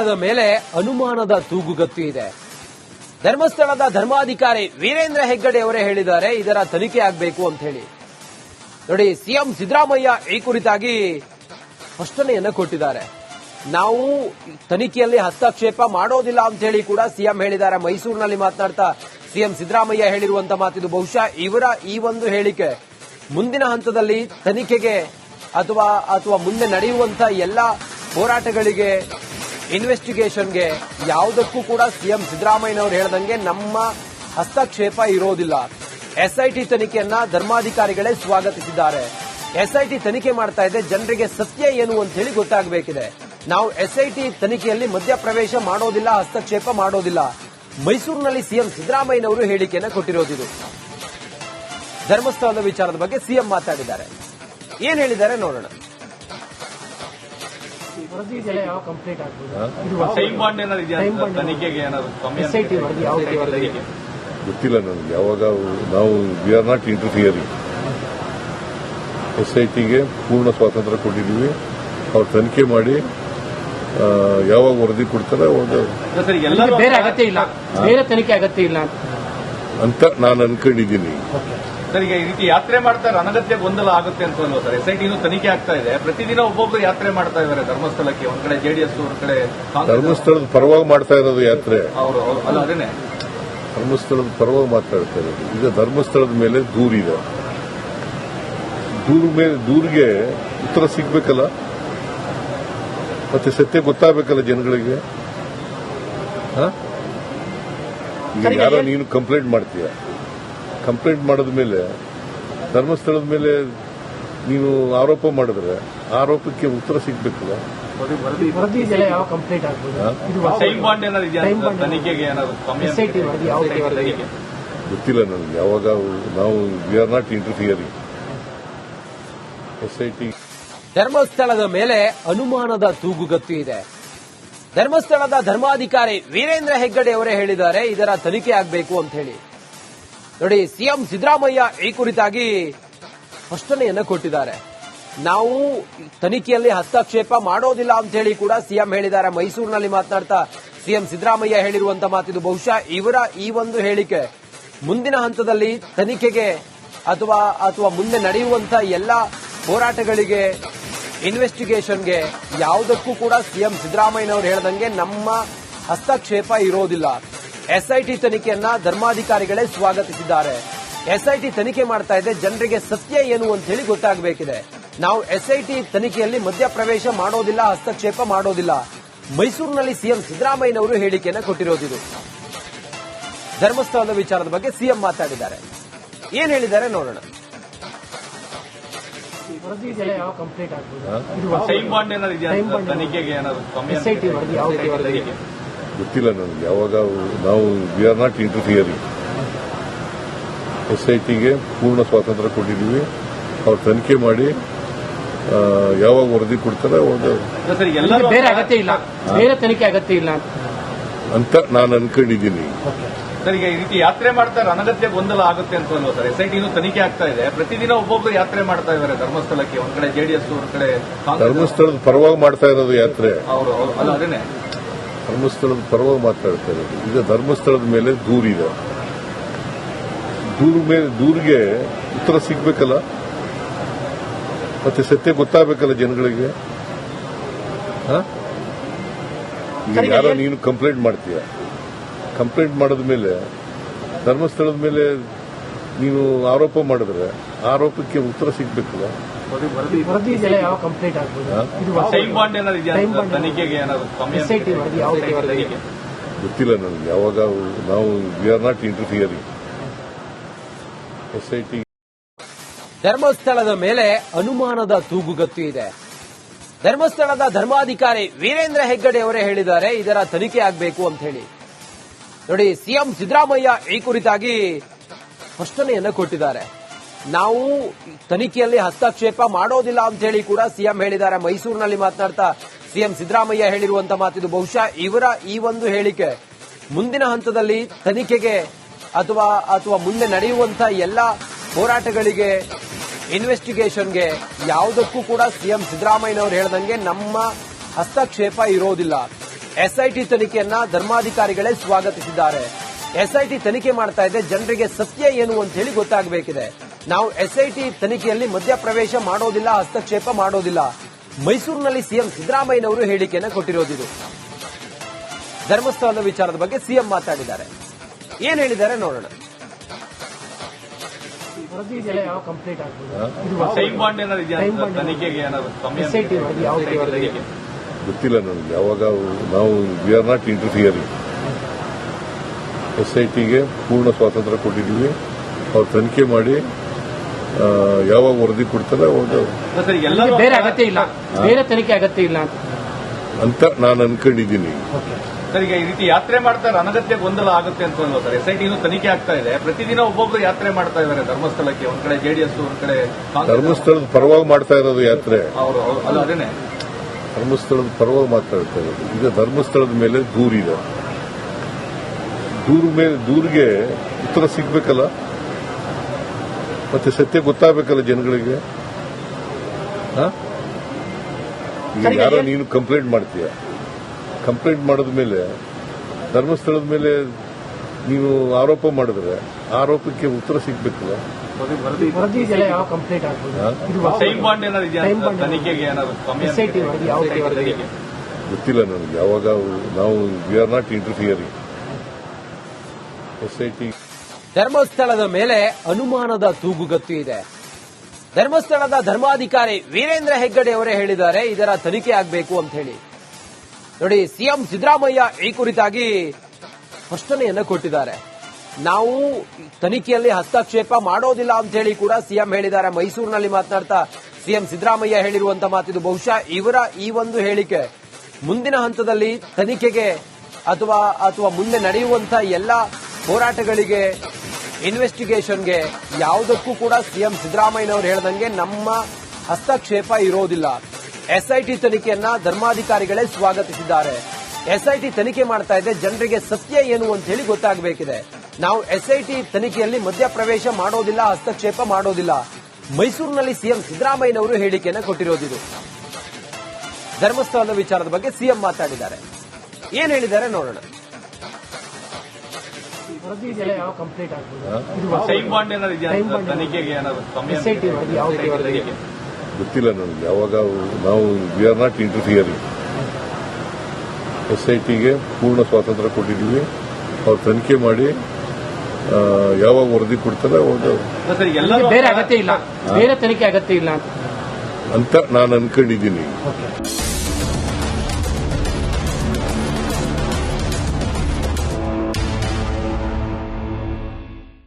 ಧರ್ಮಸ್ಥಳದ ಮೇಲೆ ಅನುಮಾನದ ತೂಗುಗತ್ತು ಇದೆ. ಧರ್ಮಸ್ಥಳದ ಧರ್ಮಾಧಿಕಾರಿ ವೀರೇಂದ್ರ ಹೆಗ್ಗಡೆ ಅವರೇ ಹೇಳಿದ್ದಾರೆ ಇದರ ತನಿಖೆ ಆಗಬೇಕು ಅಂತ ಹೇಳಿ. ನೋಡಿ, ಸಿಎಂ ಸಿದ್ದರಾಮಯ್ಯ ಈ ಕುರಿತಾಗಿ ಸ್ಪಷ್ಟನೆಯನ್ನ ಕೊಟ್ಟಿದ್ದಾರೆ. ನಾವು ತನಿಖೆಯಲ್ಲಿ ಹಸ್ತಕ್ಷೇಪ ಮಾಡೋದಿಲ್ಲ ಅಂತ ಹೇಳಿ ಕೂಡ ಸಿಎಂ ಹೇಳಿದ್ದಾರೆ. ಮೈಸೂರಿನಲ್ಲಿ ಮಾತನಾಡ್ತಾ ಸಿಎಂ ಸಿದ್ದರಾಮಯ್ಯ ಹೇಳಿರುವಂತ ಮಾತಿದು. ಬಹುಶಃ ಇವರ ಈ ಒಂದು ಹೇಳಿಕೆ ಮುಂದಿನ ಹಂತದಲ್ಲಿ ತನಿಖೆಗೆ ಅಥವಾ ಮುಂದೆ ನಡೆಯುವಂತ ಎಲ್ಲ ಹೋರಾಟಗಳಿಗೆ, ಇನ್ವೆಸ್ಟಿಗೇಷನ್ಗೆ ಯಾವುದಕ್ಕೂ ಕೂಡ ಸಿಎಂ ಸಿದ್ದರಾಮಯ್ಯನವರು ಹೇಳದಂಗೆ ನಮ್ಮ ಹಸ್ತಕ್ಷೇಪ ಇರೋದಿಲ್ಲ. ಎಸ್ಐಟಿ ತನಿಖೆಯನ್ನ ಧರ್ಮಾಧಿಕಾರಿಗಳೇ ಸ್ವಾಗತಿಸಿದ್ದಾರೆ. ಎಸ್ಐಟಿ ತನಿಖೆ ಮಾಡ್ತಾ ಇದೆ, ಜನರಿಗೆ ಸತ್ಯ ಏನು ಅಂತ ಹೇಳಿ ಗೊತ್ತಾಗಬೇಕಿದೆ. ನಾವು ಎಸ್ಐಟಿ ತನಿಖೆಯಲ್ಲಿ ಮಧ್ಯಪ್ರವೇಶ ಮಾಡೋದಿಲ್ಲ, ಹಸ್ತಕ್ಷೇಪ ಮಾಡೋದಿಲ್ಲ. ಮೈಸೂರಿನಲ್ಲಿ ಸಿಎಂ ಸಿದ್ದರಾಮಯ್ಯನವರು ಹೇಳಿಕೆಯನ್ನು ಕೊಟ್ಟಿರೋದಿದು. ಧರ್ಮಸ್ಥಳದ ವಿಚಾರದ ಬಗ್ಗೆ ಸಿಎಂ ಮಾತಾಡಿದ್ದಾರೆ. ಏನ್ ಹೇಳಿದ್ದಾರೆ ನೋಡೋಣ. ಗೊತ್ತಿಲ್ಲ ನನಗೆ. ಯಾವಾಗ ನಾವು ವಿ ಆರ್ ನಾಟ್ ಇಂಟರ್ಫಿಯರಿಂಗ್. ಎಸ್ಐಟಿಗೆ ಪೂರ್ಣ ಸ್ವಾತಂತ್ರ್ಯ ಕೊಟ್ಟಿದ್ದೀವಿ. ಅವ್ರು ತನಿಖೆ ಮಾಡಿ ಯಾವಾಗ ವರದಿ ಕೊಡ್ತಾರೆ ಬೇರೆ ಅಗತ್ಯ ಇಲ್ಲ, ಬೇರೆ ತನಿಖೆ ಅಗತ್ಯ ಇಲ್ಲ ಅಂತ ನಾನು ಅನ್ಕೊಂಡಿದ್ದೀನಿ. ಸರ್, ಈಗ ಈ ರೀತಿ ಯಾತ್ರೆ ಮಾಡ್ತಾರೆ, ಅನಗತ್ಯ ಗೊಂದಲ ಆಗುತ್ತೆ ಅಂತ ಅಲ್ವಾ ಸರ್? ಎಸ್ಐಟಿನೂ ತನಿಖೆ ಆಗ್ತಾ ಇದೆ, ಪ್ರತಿದಿನ ಒಬ್ಬೊಬ್ರು ಯಾತ್ರೆ ಮಾಡ್ತಾ ಇದ್ದಾರೆ ಧರ್ಮಸ್ಥಳಕ್ಕೆ. ಒಂದ್ ಕಡೆ ಜೆಡಿಎಸ್, ಒಂದ್ ಕಡೆ ಧರ್ಮಸ್ಥಳದ ಪರವಾಗಿ ಮಾಡ್ತಾ ಇರೋದು ಯಾತ್ರೆ. ಅವರು ಅಲ್ಲ, ಅದೇನೆ ಧರ್ಮಸ್ಥಳದ ಪರವಾಗಿ ಮಾತಾಡ್ತಾ ಇರೋದು. ಈಗ ಧರ್ಮಸ್ಥಳದ ಮೇಲೆ ದೂರಿದೆ. ದೂರಿಗೆ ಉತ್ತರ ಸಿಗ್ಬೇಕಲ್ಲ, ಮತ್ತೆ ಸತ್ಯ ಗೊತ್ತಾಗಬೇಕಲ್ಲ ಜನಗಳಿಗೆ. ಈಗ ಯಾರೋ ನೀನು ಕಂಪ್ಲೇಂಟ್ ಮಾಡ್ತೀಯ, ಕಂಪ್ಲೇಂಟ್ ಮಾಡಿದ ಮೇಲೆ ಧರ್ಮಸ್ಥಳದ ಮೇಲೆ ನೀನು ಆರೋಪ ಮಾಡಿದ್ರೆ ಆರೋಪಕ್ಕೆ ಉತ್ತರ ಸಿಗ್ಬೇಕಲ್ಲ. ಗೊತ್ತಿಲ್ಲ ನನಗೆ. ಯಾವಾಗ ನಾವು we are not interfering. SIT ಧರ್ಮಸ್ಥಳದ ಮೇಲೆ ಅನುಮಾನದ ತೂಗುಗತ್ತು ಇದೆ. ಧರ್ಮಸ್ಥಳದ ಧರ್ಮಾಧಿಕಾರಿ ವೀರೇಂದ್ರ ಹೆಗ್ಗಡೆ ಅವರೇ ಹೇಳಿದ್ದಾರೆ ಇದರ ತನಿಖೆ ಆಗಬೇಕು ಅಂತ ಹೇಳಿ. ನೋಡಿ, ಸಿಎಂ ಸಿದ್ದರಾಮಯ್ಯ ಈ ಕುರಿತಾಗಿ ಸ್ಪಷ್ಟನೆಯನ್ನ ಕೊಟ್ಟಿದ್ದಾರೆ. ನಾವು ತನಿಖೆಯಲ್ಲಿ ಹಸ್ತಕ್ಷೇಪ ಮಾಡೋದಿಲ್ಲ ಅಂತ ಹೇಳಿ ಕೂಡ ಸಿಎಂ ಹೇಳಿದ್ದಾರೆ. ಮೈಸೂರಿನಲ್ಲಿ ಮಾತನಾಡ್ತಾ ಸಿಎಂ ಸಿದ್ದರಾಮಯ್ಯ ಹೇಳಿರುವಂತ ಮಾತಿದು. ಬಹುಶಃ ಇವರ ಈ ಒಂದು ಹೇಳಿಕೆ ಮುಂದಿನ ಹಂತದಲ್ಲಿ ತನಿಖೆಗೆ ಅಥವಾ ಮುಂದೆ ನಡೆಯುವಂತ ಎಲ್ಲ ಹೋರಾಟಗಳಿಗೆ, ಇನ್ವೆಸ್ಟಿಗೇಷನ್ಗೆ ಯಾವುದಕ್ಕೂ ಕೂಡ ಸಿಎಂ ಸಿದ್ದರಾಮಯ್ಯನವರು ಹೇಳದಂಗೆ ನಮ್ಮ ಹಸ್ತಕ್ಷೇಪ ಇರೋದಿಲ್ಲ. ಎಸ್ಐಟಿ ತನಿಖೆಯನ್ನ ಧರ್ಮಾಧಿಕಾರಿಗಳೇ ಸ್ವಾಗತಿಸಿದ್ದಾರೆ. ಎಸ್ಐಟಿ ತನಿಖೆ ಮಾಡ್ತಾ ಇದೆ, ಜನರಿಗೆ ಸತ್ಯ ಏನು ಅಂತ ಹೇಳಿ ಗೊತ್ತಾಗಬೇಕಿದೆ. ನಾವು ಎಸ್ಐಟಿ ತನಿಖೆಯಲ್ಲಿ ಮಧ್ಯಪ್ರವೇಶ ಮಾಡೋದಿಲ್ಲ, ಹಸ್ತಕ್ಷೇಪ ಮಾಡೋದಿಲ್ಲ. ಮೈಸೂರಿನಲ್ಲಿ ಸಿಎಂ ಸಿದ್ದರಾಮಯ್ಯನವರು ಹೇಳಿಕೆಯನ್ನು ಕೊಟ್ಟಿರೋದಿದು. ಧರ್ಮಸ್ಥಳದ ವಿಚಾರದ ಬಗ್ಗೆ ಸಿಎಂ ಮಾತಾಡಿದ್ದಾರೆ. ಏನ್ ಹೇಳಿದ್ದಾರೆ ನೋಡೋಣ. ಗೊತ್ತಿಲ್ಲ ನನಗೆ. ಯಾವಾಗ ನಾವು ವಿ ಆರ್ ನಾಟ್ ಇಂಟರ್ಫಿಯರಿಂಗ್. ಎಸ್ಐಟಿಗೆ ಪೂರ್ಣ ಸ್ವಾತಂತ್ರ್ಯ ಕೊಟ್ಟಿದ್ದೀವಿ. ಅವ್ರು ತನಿಖೆ ಮಾಡಿ ಯಾವಾಗ ವರದಿ ಕೊಡ್ತಾರೆ ಬೇರೆ ಅಗತ್ಯ ಇಲ್ಲ, ಬೇರೆ ತನಿಖೆ ಅಗತ್ಯ ಇಲ್ಲ ಅಂತ ನಾನು ಅನ್ಕೊಂಡಿದ್ದೀನಿ. ಸರ್, ಈಗ ಈ ರೀತಿ ಯಾತ್ರೆ ಮಾಡ್ತಾರೆ, ಅನಗತ್ಯ ಗೊಂದಲ ಆಗುತ್ತೆ ಅಂತ ಅಲ್ವಾ ಸರ್? ಎಸ್ಐಟಿನೂ ತನಿಖೆ ಆಗ್ತಾ ಇದೆ, ಪ್ರತಿದಿನ ಒಬ್ಬೊಬ್ರು ಯಾತ್ರೆ ಮಾಡ್ತಾ ಇದ್ದಾರೆ ಧರ್ಮಸ್ಥಳಕ್ಕೆ. ಒಂದ್ ಕಡೆ ಜೆಡಿಎಸ್, ಒಂದ್ ಕಡೆ ಧರ್ಮಸ್ಥಳದ ಪರವಾಗಿ ಮಾಡ್ತಾ ಇರೋದು ಯಾತ್ರೆ. ಅವರು ಅಲ್ಲ, ಅದೇನೆ ಧರ್ಮಸ್ಥಳದ ಪರವಾಗಿ ಮಾತಾಡ್ತಾ ಇರೋದು. ಈಗ ಧರ್ಮಸ್ಥಳದ ಮೇಲೆ ದೂರಿದೆ. ದೂರಿಗೆ ಉತ್ತರ ಸಿಗ್ಬೇಕಲ್ಲ, ಮತ್ತೆ ಸತ್ಯ ಗೊತ್ತಾಗಬೇಕಲ್ಲ ಜನಗಳಿಗೆ. ಈಗ ಯಾರೋ ನೀನು ಕಂಪ್ಲೇಂಟ್ ಮಾಡ್ತೀಯ, ಕಂಪ್ಲೇಂಟ್ ಮಾಡಿದ ಮೇಲೆ ಧರ್ಮಸ್ಥಳದ ಮೇಲೆ ನೀನು ಆರೋಪ ಮಾಡಿದ್ರೆ ಆರೋಪಕ್ಕೆ ಉತ್ತರ ಸಿಗ್ಬೇಕಲ್ಲ. ಗೊತ್ತಿಲ್ಲ ನನಗೆ. ಯಾವಾಗ ನಾವು we are not interfering. SIT ಧರ್ಮಸ್ಥಳದ ಮೇಲೆ ಅನುಮಾನದ ತೂಗುಗತ್ತು ಇದೆ. ಧರ್ಮಸ್ಥಳದ ಧರ್ಮಾಧಿಕಾರಿ ವೀರೇಂದ್ರ ಹೆಗ್ಗಡೆ ಅವರೇ ಹೇಳಿದ್ದಾರೆ ಇದರ ತನಿಖೆ ಆಗಬೇಕು ಅಂತ ಹೇಳಿ. ನೋಡಿ, ಸಿಎಂ ಸಿದ್ದರಾಮಯ್ಯ ಈ ಕುರಿತಾಗಿ ಸ್ಪಷ್ಟನೆಯನ್ನ ಕೊಟ್ಟಿದ್ದಾರೆ. ನಾವು ತನಿಖೆಯಲ್ಲಿ ಹಸ್ತಕ್ಷೇಪ ಮಾಡೋದಿಲ್ಲ ಅಂತ ಹೇಳಿ ಕೂಡ ಸಿಎಂ ಹೇಳಿದ್ದಾರೆ. ಮೈಸೂರಿನಲ್ಲಿ ಮಾತನಾಡ್ತಾ ಸಿಎಂ ಸಿದ್ದರಾಮಯ್ಯ ಹೇಳಿರುವಂತ ಮಾತಿದು. ಬಹುಶಃ ಇವರ ಈ ಒಂದು ಹೇಳಿಕೆ ಮುಂದಿನ ಹಂತದಲ್ಲಿ ತನಿಖೆಗೆ ಅಥವಾ ಮುಂದೆ ನಡೆಯುವಂತ ಎಲ್ಲ ಹೋರಾಟಗಳಿಗೆ, ಇನ್ವೆಸ್ಟಿಗೇಷನ್ಗೆ ಯಾವುದಕ್ಕೂ ಕೂಡ ಸಿಎಂ ಸಿದ್ದರಾಮಯ್ಯನವರು ಹೇಳದಂಗೆ ನಮ್ಮ ಹಸ್ತಕ್ಷೇಪ ಇರೋದಿಲ್ಲ. ಎಸ್ಐಟಿ ತನಿಖೆಯನ್ನ ಧರ್ಮಾಧಿಕಾರಿಗಳೇ ಸ್ವಾಗತಿಸಿದ್ದಾರೆ. ಎಸ್ಐಟಿ ತನಿಖೆ ಮಾಡ್ತಾ ಇದೆ, ಜನರಿಗೆ ಸತ್ಯ ಏನು ಅಂತ ಹೇಳಿ ಗೊತ್ತಾಗಬೇಕಿದೆ. ನಾವು ಎಸ್ಐಟಿ ತನಿಖೆಯಲ್ಲಿ ಮಧ್ಯಪ್ರವೇಶ ಮಾಡೋದಿಲ್ಲ, ಹಸ್ತಕ್ಷೇಪ ಮಾಡೋದಿಲ್ಲ. ಮೈಸೂರಿನಲ್ಲಿ ಸಿಎಂ ಸಿದ್ದರಾಮಯ್ಯನವರು ಹೇಳಿಕೆಯನ್ನು ಕೊಟ್ಟಿರೋದಿದು. ಧರ್ಮಸ್ಥಳದ ವಿಚಾರದ ಬಗ್ಗೆ ಸಿಎಂ ಮಾತಾಡಿದ್ದಾರೆ. ಏನ್ ಹೇಳಿದ್ದಾರೆ ನೋಡೋಣ. ವರದಿ ಇದೆಲ್ಲ ಯಾವ ಕಂಪ್ಲೀಟ್ ಆಗ್ಬೋದು? ಟೈಮ್ ಬಾಂಡ್ ಏನಾದ್ರು ಇದೆಯಾ ತನಿಖೆಗೆ? ಏನಾದ್ರು ಸಮಯ SIT ವರದಿ ಯಾವ ತನಿಖೆಗೆ? ಗೊತ್ತಿಲ್ಲ ನನಗೆ. ಯಾವಾಗ ನಾವು ವಿ ಆರ್ ನಾಟ್ ಇಂಟರ್ಫಿಯರಿಂಗ್. SITಗೆ ಪೂರ್ಣ ಸ್ವಾತಂತ್ರ್ಯ ಕೊಟ್ಟಿದ್ದೀವಿ. ಅವ್ರು ತನಿಖೆ ಮಾಡಿ ಯಾವಾಗ ವರದಿ ಕೊಡ್ತಾರೆ ಅವಾಗ ಸರ್ ಎಲ್ಲರೂ ಬೇರೆ ಅಗತ್ಯ ಇಲ್ಲ, ಬೇರೆ ತನಿಖೆ ಅಗತ್ಯ ಇಲ್ಲ ಅಂತ ನಾನು ಅನ್ಕೊಂಡಿದ್ದೀನಿ. ಸರ್ ಈಗ ಈ ರೀತಿ ಯಾತ್ರೆ ಮಾಡ್ತಾರೆ, ಅನಗತ್ಯ ಗೊಂದಲ ಆಗುತ್ತೆ ಅಂತ ಅಲ್ವಾ ಸರ್? SIT ತನಿಖೆ ಆಗ್ತಾ ಇದೆ, ಪ್ರತಿದಿನ ಒಬ್ಬೊಬ್ರು ಯಾತ್ರೆ ಮಾಡ್ತಾ ಇದ್ದಾರೆ ಧರ್ಮಸ್ಥಳಕ್ಕೆ. ಒಂದ್ ಕಡೆ ಜೆಡಿಎಸ್, ಒಂದ್ ಕಡೆ ಕಾಂಗ್ರೆಸ್. ಧರ್ಮಸ್ಥಳದ ಪರವಾಗಿ ಮಾಡ್ತಾ ಇರೋದು ಯಾತ್ರೆ. ಅವರು ಅಲ್ಲ, ಅದೇನೆ ಧರ್ಮಸ್ಥಳದ ಪರವಾಗಿ ಮಾತಾಡ್ತಾ ಇರೋದು. ಈಗ ಧರ್ಮಸ್ಥಳದ ಮೇಲೆ ದೂರಿದೆ. ದೂರಿಗೆ ಉತ್ತರ ಸಿಗ್ಬೇಕಲ್ಲ, ಮತ್ತೆ ಸತ್ಯ ಗೊತ್ತಾಗಬೇಕಲ್ಲ ಜನಗಳಿಗೆ. ಈಗ ಯಾರೋ ನೀನು ಕಂಪ್ಲೇಂಟ್ ಮಾಡ್ತೀಯ, ಕಂಪ್ಲೇಂಟ್ ಮಾಡಿದ ಮೇಲೆ ಧರ್ಮಸ್ಥಳದ ಮೇಲೆ ನೀನು ಆರೋಪ ಮಾಡಿದ್ರೆ ಆರೋಪಕ್ಕೆ ಉತ್ತರ ಸಿಗ್ಬೇಕಲ್ಲ. ವರದಿ ಇದೆಲ್ಲ ಯಾವ ಕಂಪ್ಲೀಟ್ ಆಗ್ಬೋದು? ಟೈಮ್ ಬಾಂಡ್ ಏನಾದ್ರು ಇದೆಯಾ ತನಿಖೆಗೆ? ಏನಾದ್ರು ಸಮಯ SIT ವರದಿ ಯಾವ ತನಿಖೆಗೆ? ಗೊತ್ತಿಲ್ಲ ನನಗೆ. ಯಾವಾಗ ನಾವು we are not interfering. SIT ಧರ್ಮಸ್ಥಳದ ಮೇಲೆ ಅನುಮಾನದ ತೂಗುಗತ್ತು ಇದೆ. ಧರ್ಮಸ್ಥಳದ ಧರ್ಮಾಧಿಕಾರಿ ವೀರೇಂದ್ರ ಹೆಗ್ಗಡೆ ಅವರೇ ಹೇಳಿದ್ದಾರೆ, ಇದರ ತನಿಖೆ ಆಗಬೇಕು ಅಂತ ಹೇಳಿ. ನೋಡಿ, ಸಿಎಂ ಸಿದ್ದರಾಮಯ್ಯ ಈ ಕುರಿತಾಗಿ ಸ್ಪಷ್ಟನೆಯನ್ನು ಕೊಟ್ಟಿದ್ದಾರೆ. ನಾವು ತನಿಖೆಯಲ್ಲಿ ಹಸ್ತಕ್ಷೇಪ ಮಾಡೋದಿಲ್ಲ ಅಂತ ಹೇಳಿ ಕೂಡ ಸಿಎಂ ಹೇಳಿದ್ದಾರೆ. ಮೈಸೂರಿನಲ್ಲಿ ಮಾತನಾಡ್ತಾ ಸಿಎಂ ಸಿದ್ದರಾಮಯ್ಯ ಹೇಳಿರುವಂತ ಮಾತಿದು. ಬಹುಶಃ ಇವರ ಈ ಒಂದು ಹೇಳಿಕೆ ಮುಂದಿನ ಹಂತದಲ್ಲಿ ತನಿಖೆಗೆ ಅಥವಾ ಮುಂದೆ ನಡೆಯುವಂತ ಎಲ್ಲ ಹೋರಾಟಗಳಿಗೆ, ಇನ್ವೆಸ್ಟಿಗೇಷನ್ಗೆ ಯಾವುದಕ್ಕೂ ಕೂಡ ಸಿಎಂ ಸಿದ್ದರಾಮಯ್ಯನವರು ಹೇಳಿದಂಗೆ ನಮ್ಮ ಹಸ್ತಕ್ಷೇಪ ಇರೋದಿಲ್ಲ. SIT ತನಿಖೆಯನ್ನ ಧರ್ಮಾಧಿಕಾರಿಗಳೇ ಸ್ವಾಗತಿಸಿದ್ದಾರೆ. SIT ತನಿಖೆ ಮಾಡ್ತಾ ಇದೆ, ಜನರಿಗೆ ಸತ್ಯ ಏನು ಅಂತ ಹೇಳಿ ಗೊತ್ತಾಗಬೇಕಿದೆ. ನಾವು SIT ತನಿಖೆಯಲ್ಲಿ ಮಧ್ಯಪ್ರವೇಶ ಮಾಡೋದಿಲ್ಲ, ಹಸ್ತಕ್ಷೇಪ ಮಾಡೋದಿಲ್ಲ. ಮೈಸೂರಿನಲ್ಲಿ ಸಿಎಂ ಸಿದ್ದರಾಮಯ್ಯನವರು ಹೇಳಿಕೆಯನ್ನು ಕೊಟ್ಟಿರೋದಿದು. ಧರ್ಮಸ್ಥಳದ ವಿಚಾರದ ಬಗ್ಗೆ ಸಿಎಂ ಮಾತಾಡಿದ್ದಾರೆ. ಏನ್ ಹೇಳಿದ್ದಾರೆ ನೋಡೋಣ. ವರದಿ ಇದೆಲ್ಲ ಯಾವ ಕಂಪ್ಲೀಟ್ ಆಗ್ಬೋದು? ಟೈಮ್ ಬಾಂಡ್ ಏನಾದ್ರು ಇದೆಯಾ ತನಿಖೆಗೆ? ಏನಾದ್ರು ಸಮಯ SIT ವರದಿ ಯಾವ ತನಿಖೆಗೆ? ಗೊತ್ತಿಲ್ಲ ನನಗೆ. ಯಾವಾಗ ನಾವು ವಿ ಆರ್ ನಾಟ್ ಇಂಟರ್ಫಿಯರಿಂಗ್. SITಗೆ ಪೂರ್ಣ ಸ್ವಾತಂತ್ರ್ಯ ಕೊಟ್ಟಿದ್ದೀವಿ. ಅವ್ರು ತನಿಖೆ ಮಾಡಿ ಯಾವಾಗ ವರದಿ ಕೊಡ್ತಾರೆ ಅವಾಗ ಸರ್ ಎಲ್ಲರೂ ಬೇರೆ ಅಗತ್ಯ ಇಲ್ಲ, ಬೇರೆ ತನಿಖೆ ಅಗತ್ಯ ಇಲ್ಲ ಅಂತ ನಾನು ಅನ್ಕೊಂಡಿದ್ದೀನಿ. ಓಕೆ.